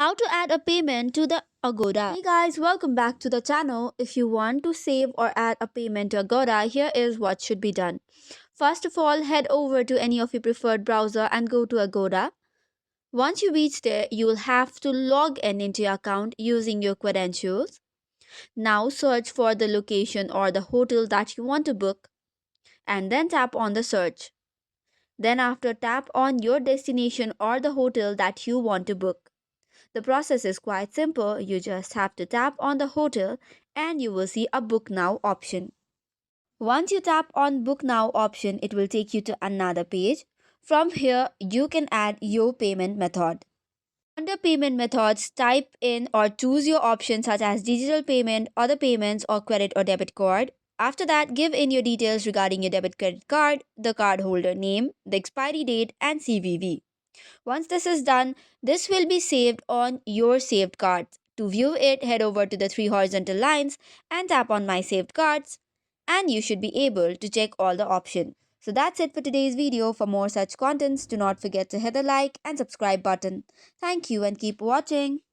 How to add a payment to the Agoda. Hey guys, welcome back to the channel. If you want to save or add a payment to Agoda, here is what should be done. First of all, head over to any of your preferred browser and go to Agoda. Once you reach there, you will have to log in into your account using your credentials. Now search for the location or the hotel that you want to book and then tap on the search. Then after tap on your destination or the hotel that you want to book. The process is quite simple. You just have to tap on the hotel and you will see a book now option. Once you tap on book now option, it will take you to another page. From here, you can add your payment method. Under payment methods, type in or choose your options such as digital payment, other payments, or credit or debit card. After that, give in your details regarding your debit credit card, the cardholder name, the expiry date, and CVV. Once this is done, this will be saved on your saved cards. To view it, head over to the three horizontal lines and tap on My Saved Cards, and you should be able to check all the options. So that's it for today's video. For more such contents, do not forget to hit the like and subscribe button. Thank you and keep watching.